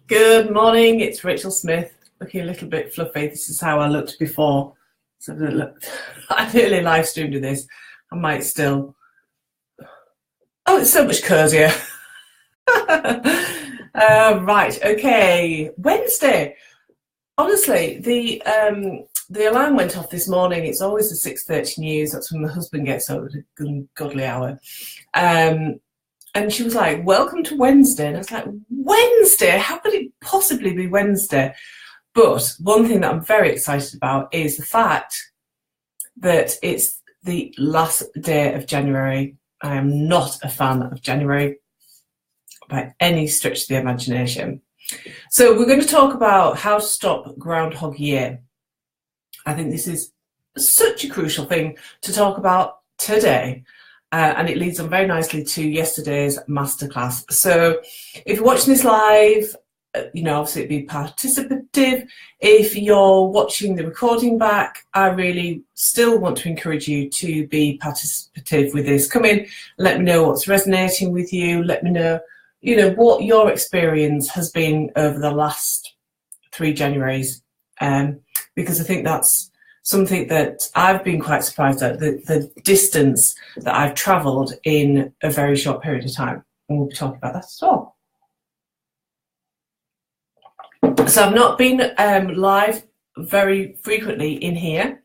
Good morning, it's Rachel Smith, looking a little bit fluffy. This is how I looked before. So I nearly live streamed with this. I might still. Oh, it's so much cozier. Right, okay. Wednesday. Honestly, the alarm went off this morning. It's always the 6:30 news. That's when my husband gets up at a godly hour. And she was like, welcome to Wednesday. And I was like, Wednesday? How could it possibly be Wednesday? But one thing that I'm very excited about is the fact that it's the last day of January. I am not a fan of January by any stretch of the imagination. So we're going to talk about how to stop Groundhog Year. I think this is such a crucial thing to talk about today. And it leads on very nicely to yesterday's masterclass. So if you're watching this live, obviously it'd be participative. If you're watching the recording back, I really still want to encourage you to be participative with this. Come in, let me know what's resonating with you. Let me know, what your experience has been over the last 3 Januaries. Because I think that's something that I've been quite surprised at, the distance that I've travelled in a very short period of time. And we'll be talking about that as well. So I've not been live very frequently in here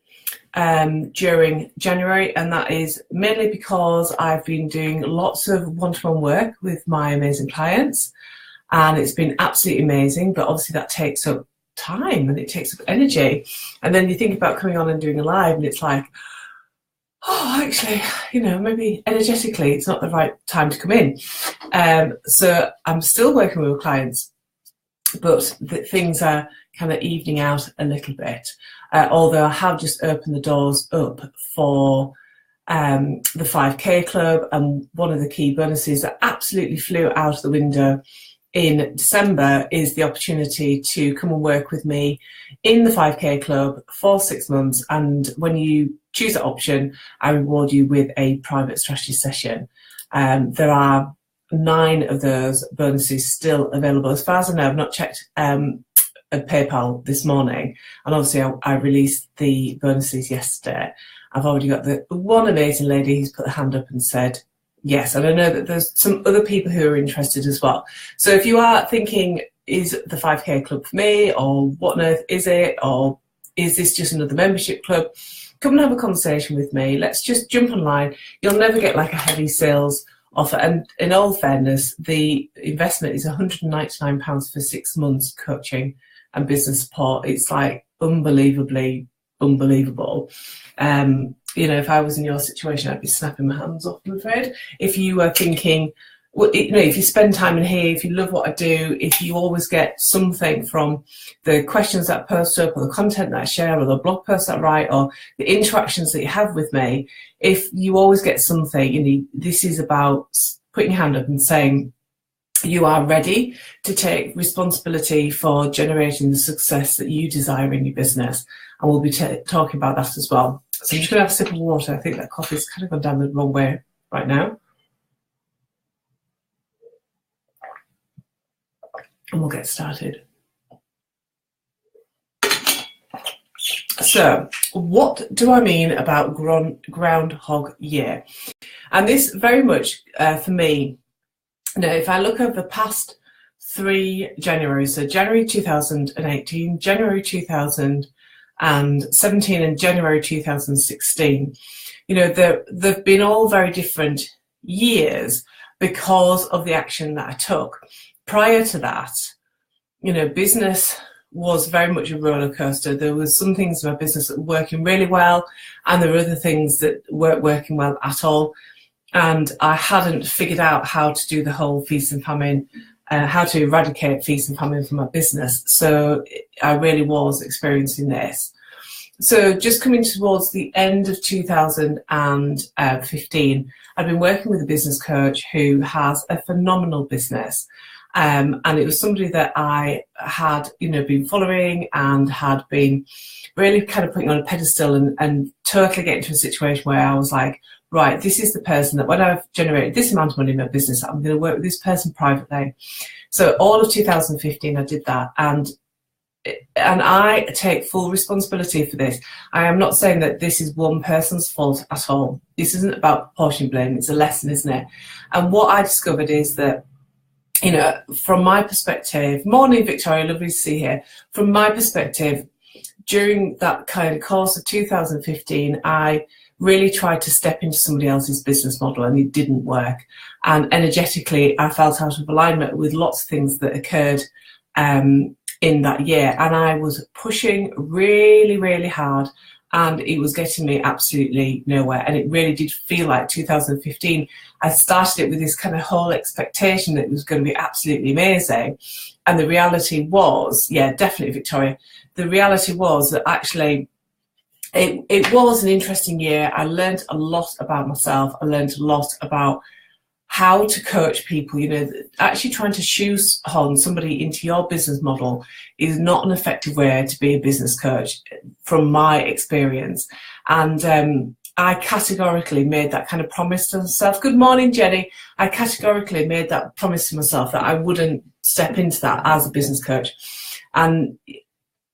during January, and that is mainly because I've been doing lots of one-to-one work with my amazing clients, and it's been absolutely amazing, but obviously that takes up time and it takes up energy. And then you think about coming on and doing a live and it's like, actually, maybe energetically it's not the right time to come in. So I'm still working with clients, but things are kind of evening out a little bit. Although I have just opened the doors up for the 5K Club, and one of the key bonuses that absolutely flew out of the window in December is the opportunity to come and work with me in the 5K Club for 6 months. And when you choose that option, I reward you with a private strategy session. There are 9 of those bonuses still available. As far as I know, I've not checked PayPal this morning. And obviously I released the bonuses yesterday. I've already got the one amazing lady who's put her hand up and said, yes, and I know that there's some other people who are interested as well. So if you are thinking, is the 5K Club for me, or what on earth is it, or is this just another membership club, come and have a conversation with me. Let's just jump online. You'll never get like a heavy sales offer. And in all fairness, the investment is £199 for 6 months coaching and business support. It's like unbelievably unbelievable. If I was in your situation, I'd be snapping my hands off, I'm afraid. If you were thinking, if you spend time in here, if you love what I do, if you always get something from the questions that I post up, or the content that I share, or the blog posts that I write, or the interactions that you have with me, if you always get something, this is about putting your hand up and saying, you are ready to take responsibility for generating the success that you desire in your business. And we'll be talking about that as well. So I'm just going to have a sip of water. I think that coffee's kind of gone down the wrong way right now. And we'll get started. So what do I mean about Groundhog Year? And this very much, for me, if I look over the past 3 Januaries, so January 2018, January 2017 and January 2016, they've been all very different years because of the action that I took. Prior to that, business was very much a roller coaster. There was some things in my business that were working really well, and there were other things that weren't working well at all. And I hadn't figured out how to do the whole feast and famine, how to eradicate feast and famine from my business. So I really was experiencing this. So just coming towards the end of 2015, I've been working with a business coach who has a phenomenal business. And it was somebody that I had, been following and had been really kind of putting on a pedestal and totally getting to a situation where I was like, right, this is the person that when I've generated this amount of money in my business, I'm going to work with this person privately. So all of 2015, I did that. And I take full responsibility for this. I am not saying that this is one person's fault at all. This isn't about portion blame. It's a lesson, isn't it? And what I discovered is that, from my perspective, morning, Victoria, lovely to see you here. From my perspective, during that kind of course of 2015, I really tried to step into somebody else's business model and it didn't work. And energetically, I felt out of alignment with lots of things that occurred in that year. And I was pushing really, really hard and it was getting me absolutely nowhere. And it really did feel like 2015, I started it with this kind of whole expectation that it was going to be absolutely amazing. And the reality was, yeah, definitely, Victoria, the reality was that actually it was an interesting year. I learned a lot about myself. I learned a lot about how to coach people. Actually trying to shoehorn somebody into your business model is not an effective way to be a business coach from my experience. And I categorically made that kind of promise to myself. Good morning, Jenny. I categorically made that promise to myself that I wouldn't step into that as a business coach. And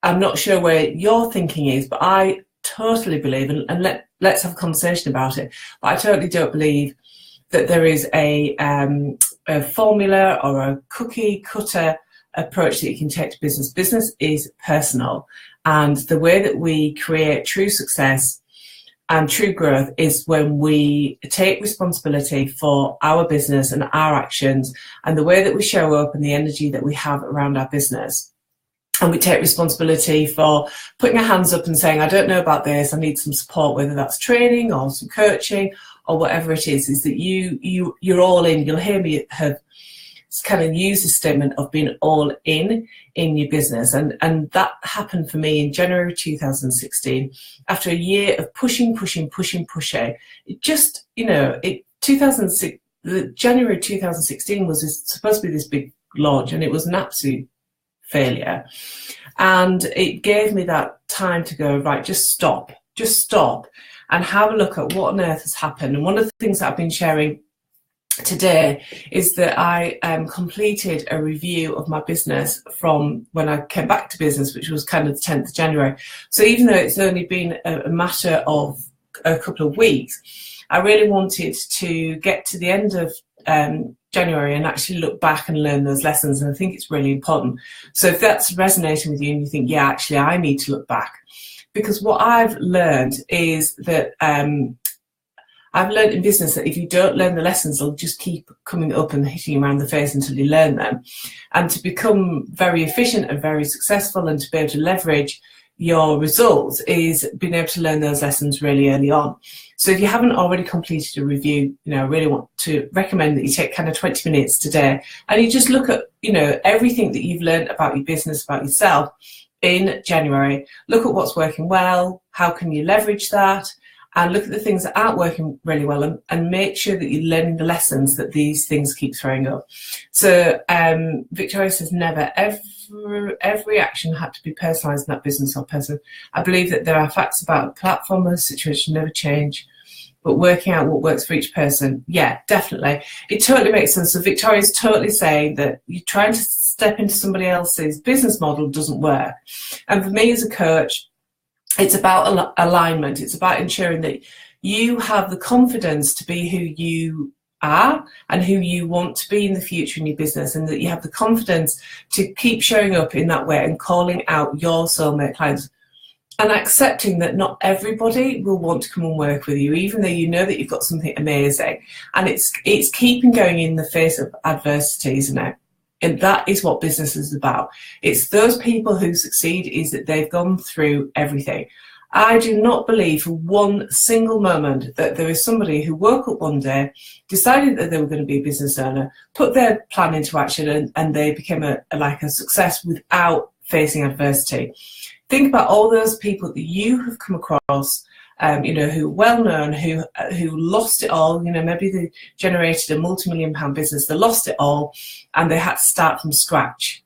I'm not sure where your thinking is, but I totally believe, and let's have a conversation about it, but I totally don't believe that there is a formula or a cookie cutter approach that you can take to business. Business is personal, and the way that we create true success and true growth is when we take responsibility for our business and our actions and the way that we show up and the energy that we have around our business. And we take responsibility for putting our hands up and saying, I don't know about this, I need some support, whether that's training or some coaching or whatever it is that you're all in. You'll hear me have kind of use this statement of being all in your business. And that happened for me in January 2016. After a year of pushing. It just, January 2016 was supposed to be this big launch, and it was an absolute failure. And it gave me that time to go, right, just stop and have a look at what on earth has happened. And one of the things that I've been sharing today is that I completed a review of my business from when I came back to business, which was kind of the 10th of January. So even though it's only been a matter of a couple of weeks, I really wanted to get to the end of January and actually look back and learn those lessons. And I think it's really important. So if that's resonating with you and you think, yeah, actually I need to look back, because what I've learned is that I've learned in business that if you don't learn the lessons, they'll just keep coming up and hitting you around the face until you learn them. And to become very efficient and very successful and to be able to leverage your results is being able to learn those lessons really early on. So if you haven't already completed a review, I really want to recommend that you take kind of 20 minutes today and you just look at, everything that you've learned about your business, about yourself in January. Look at what's working well, how can you leverage that, and look at the things that aren't working really well and make sure that you're learning the lessons that these things keep throwing up. So Victoria says never, every action had to be personalised in that business or person. I believe that there are facts about a platform or a situation never change, but working out what works for each person, yeah, definitely. It totally makes sense. So Victoria's totally saying that you're trying to step into somebody else's business model doesn't work. And for me as a coach, it's about alignment. It's about ensuring that you have the confidence to be who you are and who you want to be in the future in your business, and that you have the confidence to keep showing up in that way and calling out your soulmate clients and accepting that not everybody will want to come and work with you, even though you know that you've got something amazing. And it's keeping going in the face of adversity, isn't it? And that is what business is about. It's those people who succeed is that they've gone through everything. I do not believe for one single moment that there is somebody who woke up one day, decided that they were going to be a business owner, put their plan into action, and they became a success without facing adversity. Think about all those people that you have come across you know, who are well known, who lost it all. You know, maybe they generated a multi-million-pound business, they lost it all, and they had to start from scratch.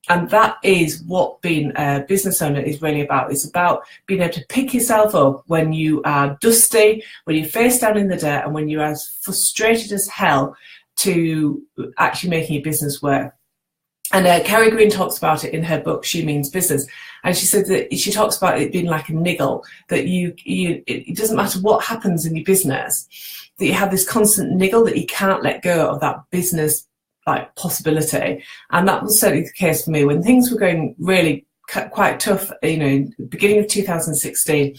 And that is what being a business owner is really about. It's about being able to pick yourself up when you are dusty, when you're face down in the dirt, and when you're as frustrated as hell to actually making your business work. And Kerry Green talks about it in her book, She Means Business. And she said that she talks about it being like a niggle, that it doesn't matter what happens in your business, that you have this constant niggle that you can't let go of that business like possibility. And that was certainly the case for me when things were going really quite tough, you know, beginning of 2016.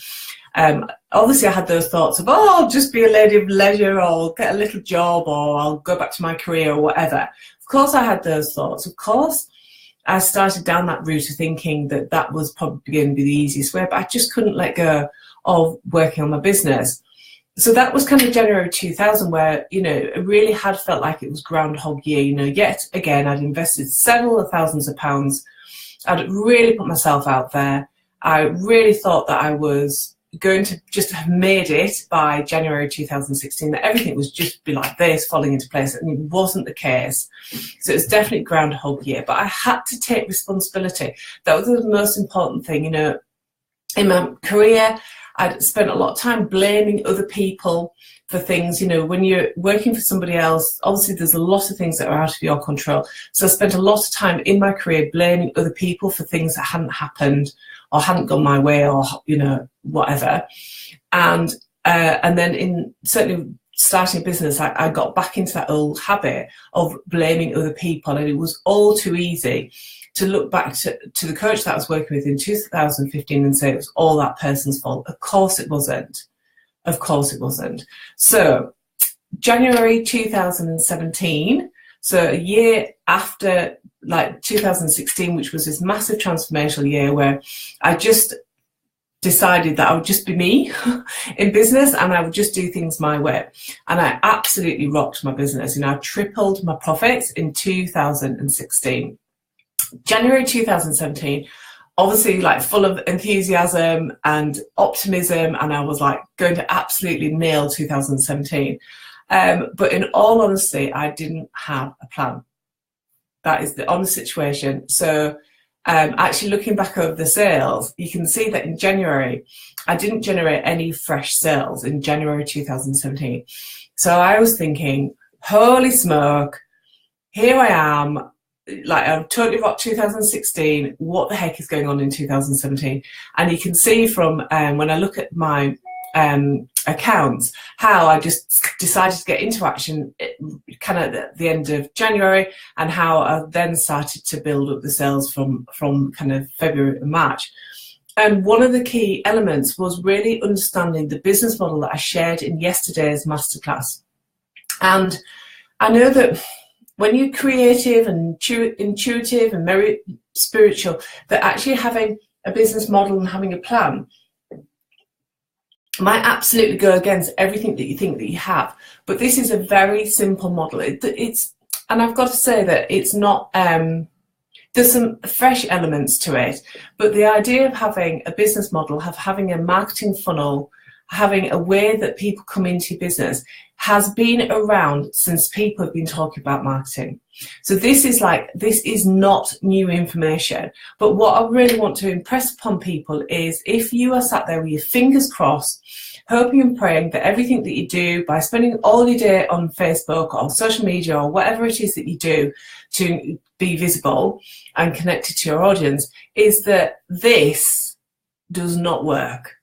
Obviously I had those thoughts of, oh, I'll just be a lady of leisure, or I'll get a little job, or I'll go back to my career, or whatever. Of course I had those thoughts. Of course I started down that route of thinking that that was probably going to be the easiest way, but I just couldn't let go of working on my business. So that was kind of January 2000, where, you know, it really had felt like it was Groundhog year. You know, yet again, I'd invested several thousands of pounds. I'd really put myself out there. I really thought that I was going to just have made it by January 2016, that everything was just be like this, falling into place, and it wasn't the case. So it was definitely Groundhog year, but I had to take responsibility. That was the most important thing. You know, in my career, I'd spent a lot of time blaming other people for things. You know, when you're working for somebody else, obviously there's a lot of things that are out of your control. So I spent a lot of time in my career blaming other people for things that hadn't happened or hadn't gone my way, or, you know, whatever. And then in certainly starting a business, I got back into that old habit of blaming other people, and it was all too easy to look back to the coach that I was working with in 2015 and say it was all that person's fault. Of course it wasn't. Of course it wasn't. So January 2017, so a year after like 2016, which was this massive transformational year where I just decided that I would just be me in business, and I would just do things my way. And I absolutely rocked my business. You know, I tripled my profits in 2016. January 2017, obviously like full of enthusiasm and optimism, and I was like going to absolutely nail 2017. But in all honesty, I didn't have a plan. That is the honest situation. So actually looking back over the sales, you can see that in January, I didn't generate any fresh sales in January 2017. So I was thinking, holy smoke, here I am. Like, I've totally rocked 2016. What the heck is going on in 2017? And you can see from when I look at my accounts how I just decided to get into action kind of at the end of January, and how I then started to build up the sales from kind of February and March. And one of the key elements was really understanding the business model that I shared in yesterday's masterclass. And I know that when you're creative and intuitive and very spiritual, that actually having a business model and having a plan might absolutely go against everything that you think that you have. But this is a very simple model. It's, and I've got to say that it's not, there's some fresh elements to it, but the idea of having a business model, having a marketing funnel, having a way that people come into your business has been around since people have been talking about marketing. So this is not new information. But what I really want to impress upon people is, if you are sat there with your fingers crossed, hoping and praying that everything that you do by spending all your day on Facebook or social media or whatever it is that you do to be visible and connected to your audience, is that this does not work.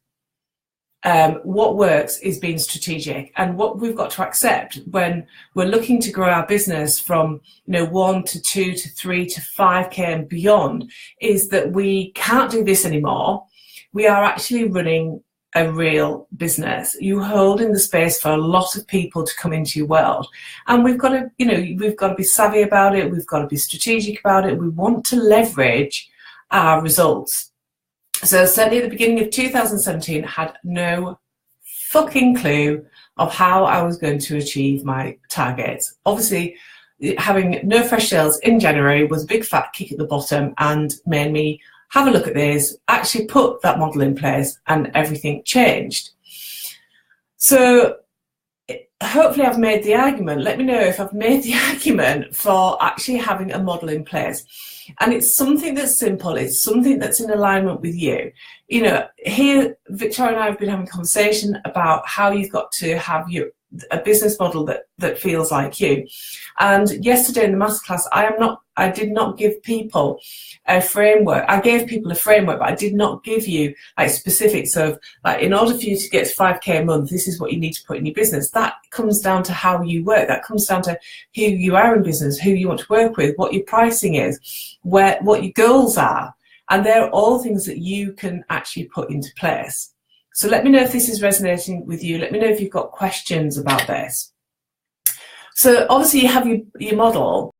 What works is being strategic, and what we've got to accept when we're looking to grow our business from 1 to 2 to 3 to 5k and beyond is that we can't do this anymore. We are actually running a real business. You're holding the space for a lot of people to come into your world, and we've got to be savvy about it. We've got to be strategic about it. We want to leverage our results. So certainly at the beginning of 2017, I had no fucking clue of how I was going to achieve my targets. Obviously, having no fresh sales in January was a big fat kick at the bottom and made me have a look at this, actually put that model in place, and everything changed. So hopefully I've made the argument. Let me know if I've made the argument for actually having a model in place. And it's something that's simple. It's something that's in alignment with you. You know, here, Victoria and I have been having a conversation about how you've got to have a business model that feels like you. And yesterday in the masterclass, I did not give people a framework. I gave people a framework, but I did not give you like specifics of like, in order for you to get to 5K a month, this is what you need to put in your business. That comes down to how you work. That comes down to who you are in business, who you want to work with, what your pricing is, what your goals are. And they're all things that you can actually put into place. So let me know if this is resonating with you. Let me know if you've got questions about this. So obviously you have your model,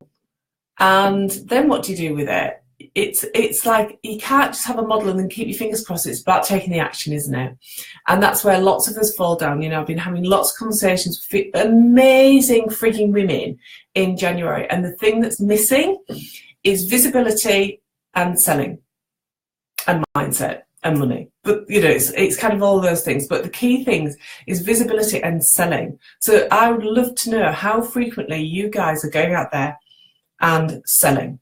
and then what do you do with it? It's like you can't just have a model and then keep your fingers crossed. It's about taking the action, isn't it? And that's where lots of us fall down. You know, I've been having lots of conversations with amazing freaking women in January, and the thing that's missing is visibility and selling and mindset and money. But you know, it's kind of all those things, but the key things is visibility and selling. So I would love to know how frequently you guys are going out there and selling.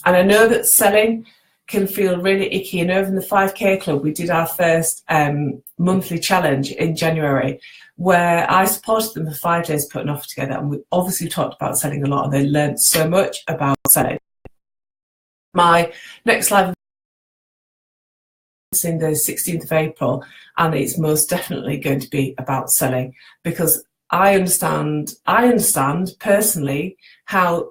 And I know that selling can feel really icky. And over in the 5K Club, we did our first monthly challenge in January, where I supported them for 5 days, put an offer together, and we obviously talked about selling a lot, and they learned so much about selling. My next live in the 16th of April, and it's most definitely going to be about selling, because I understand personally how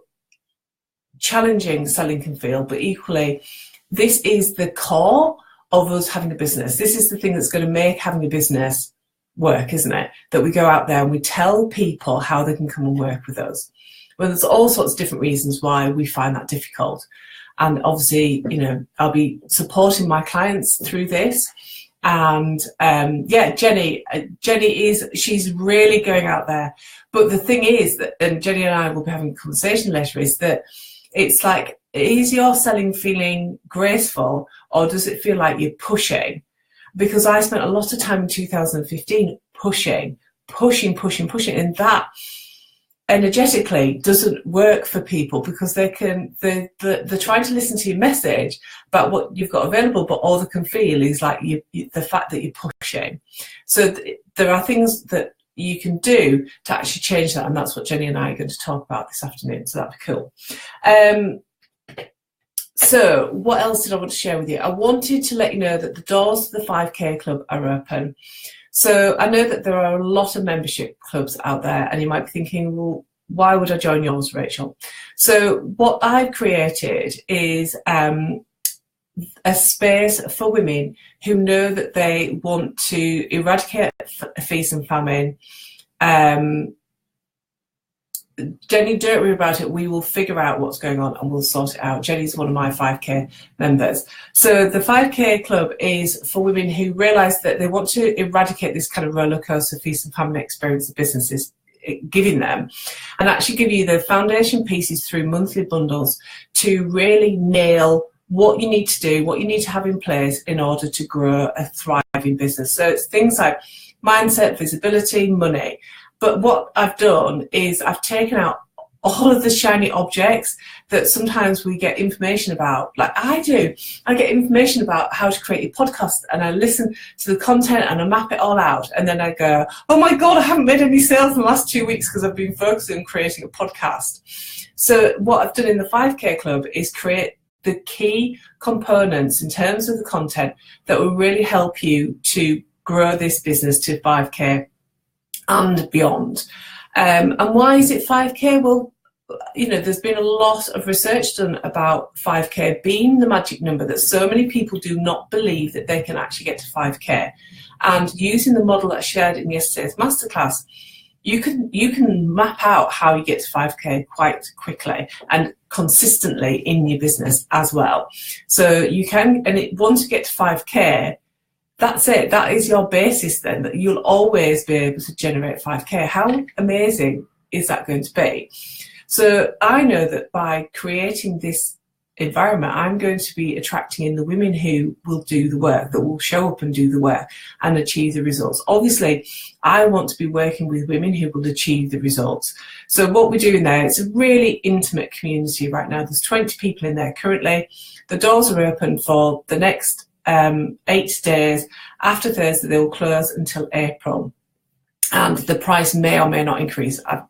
challenging selling can feel, but equally this is the core of us having a business. This is the thing that's going to make having a business work, isn't it? That we go out there and we tell people how they can come and work with us. Well, there's all sorts of different reasons why we find that difficult. And obviously, you know, I'll be supporting my clients through this. And yeah, Jenny she's really going out there. But the thing is that, and Jenny and I will be having a conversation later, is that it's like, is your selling feeling graceful, or does it feel like you're pushing? Because I spent a lot of time in 2015 pushing, and that energetically doesn't work for people, because they're trying to listen to your message about what you've got available, but all they can feel is like the fact that you're pushing. So there are things that you can do to actually change that, and that's what Jenny and I are going to talk about this afternoon, so that'd be cool. So what else did I want to share with you? I wanted to let you know that the doors to the 5K Club are open. So I know that there are a lot of membership clubs out there, and you might be thinking, well, why would I join yours, Rachel? So what I've created is a space for women who know that they want to eradicate feast and famine. Jenny, don't worry about it. We will figure out what's going on and we'll sort it out. Jenny's one of my 5K members. So the 5K Club is for women who realise that they want to eradicate this kind of roller coaster feast and famine experience the business is giving them, and actually give you the foundation pieces through monthly bundles to really nail what you need to do, what you need to have in place in order to grow a thriving business. So it's things like mindset, visibility, money. But what I've done is I've taken out all of the shiny objects that sometimes we get information about, like I do. I get information about how to create a podcast, and I listen to the content and I map it all out. And then I go, oh my God, I haven't made any sales in the last 2 weeks because I've been focusing on creating a podcast. So what I've done in the 5K Club is create the key components in terms of the content that will really help you to grow this business to 5K and beyond. And why is it 5K? Well, you know, there's been a lot of research done about 5K being the magic number, that so many people do not believe that they can actually get to 5K. And using the model that I shared in yesterday's masterclass, you can map out how you get to 5K quite quickly and consistently in your business as well. So you can, and once you get to 5K, that's it. That is your basis then, that you'll always be able to generate 5K. How amazing is that going to be? So I know that by creating this environment, I'm going to be attracting in the women who will do the work, that will show up and do the work and achieve the results. Obviously, I want to be working with women who will achieve the results. So what we're doing there, it's a really intimate community right now. There's 20 people in there currently. The doors are open for the next 8 days. After Thursday, they will close until April. And the price may or may not increase. I've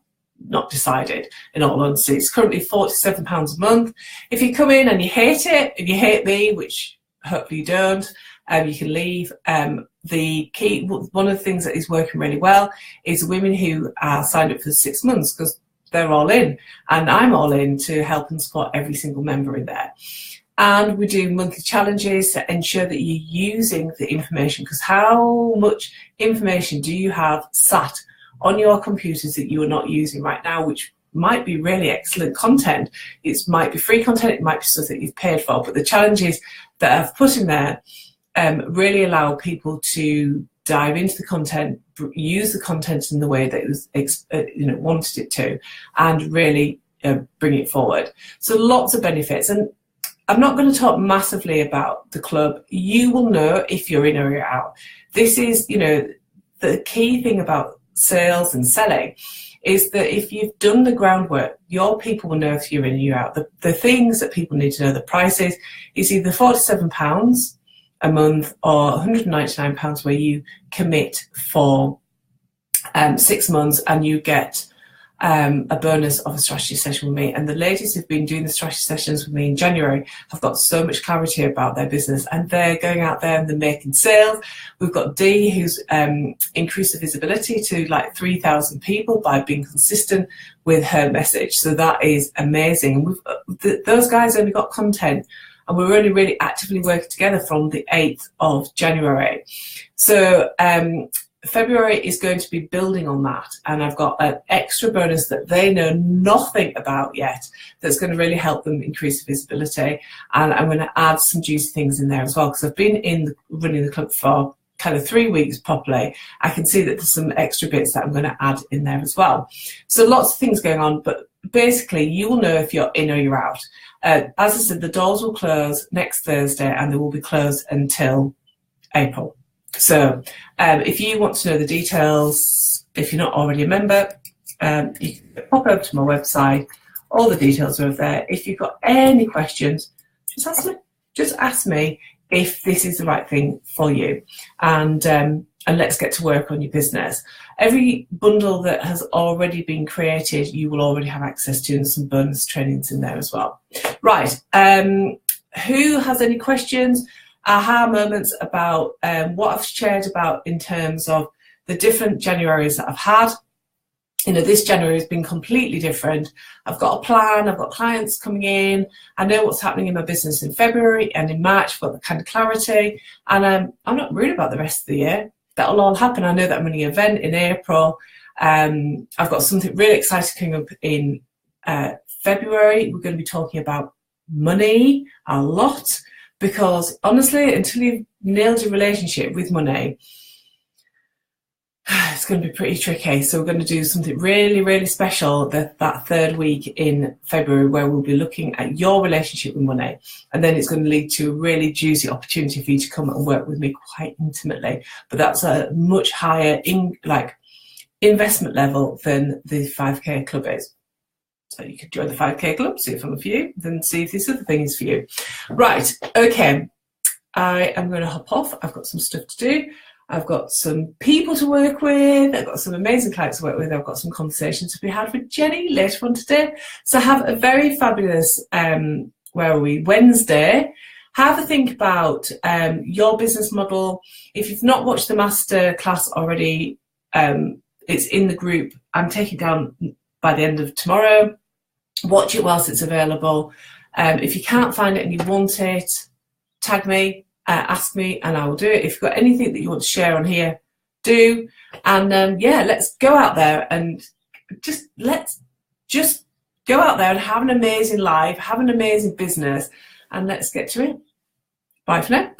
not decided, in all honesty. It's currently £47 a month. If you come in and you hate it, if you hate me, which hopefully you don't, you can leave. The key, one of the things that is working really well is women who are signed up for 6 months, because they're all in, and I'm all in to help and support every single member in there. And we do monthly challenges to ensure that you're using the information, because how much information do you have sat on your computers that you are not using right now, which might be really excellent content. It might be free content, it might be stuff that you've paid for, but the challenges that I've put in there really allow people to dive into the content, use the content in the way that it was wanted it to, and really bring it forward. So lots of benefits. And I'm not going to talk massively about the club. You will know if you're in or you're out. This is, the key thing about sales and selling is that if you've done the groundwork, your people will know if you're in or you're out. The things that people need to know, the prices, is either £47 a month or £199 where you commit for 6 months and you get a bonus of a strategy session with me. And the ladies who've been doing the strategy sessions with me in January have got so much clarity about their business, and they're going out there and they're making sales. We've got Dee, who's increased the visibility to like 3,000 people by being consistent with her message. So that is amazing. Those guys only got content, and we're only really actively working together from the 8th of January. So February is going to be building on that, and I've got an extra bonus that they know nothing about yet that's going to really help them increase visibility, and I'm going to add some juicy things in there as well, because I've been running the club for kind of 3 weeks properly. I can see that there's some extra bits that I'm going to add in there as well. So lots of things going on, but basically you will know if you're in or you're out. As I said, the doors will close next Thursday and they will be closed until April. So if you want to know the details, if you're not already a member, you can pop over to my website. All the details are over there. If you've got any questions, just ask me if this is the right thing for you. And let's get to work on your business. Every bundle that has already been created, you will already have access to, and some bonus trainings in there as well. Right. Who has any questions? Aha moments about what I've shared about in terms of the different Januaries that I've had. This January has been completely different. I've got a plan, I've got clients coming in, I know what's happening in my business in February, and in March I've got the kind of clarity, and I'm not worried about the rest of the year. That'll all happen. I know that I'm running an event in April. I've got something really exciting coming up in February. We're going to be talking about money a lot, because honestly, until you've nailed your relationship with money, it's going to be pretty tricky. So we're going to do something really, really special that third week in February, where we'll be looking at your relationship with money. And then it's going to lead to a really juicy opportunity for you to come and work with me quite intimately. But that's a much higher investment level than the 5K club is. So you could join the 5K club, see if I'm for you, then see if this other thing is for you. Right, okay. I am going to hop off. I've got some stuff to do. I've got some people to work with. I've got some amazing clients to work with. I've got some conversations to be had with Jenny later on today. So have a very fabulous, Wednesday. Have a think about your business model. If you've not watched the master class already, it's in the group. I'm taking it down by the end of tomorrow. Watch it whilst it's available. If you can't find it and you want it, tag me. Ask me and I will do it. If you've got anything that you want to share on here, do. And let's go out there and let's go out there and have an amazing life, have an amazing business, and let's get to it. Bye for now.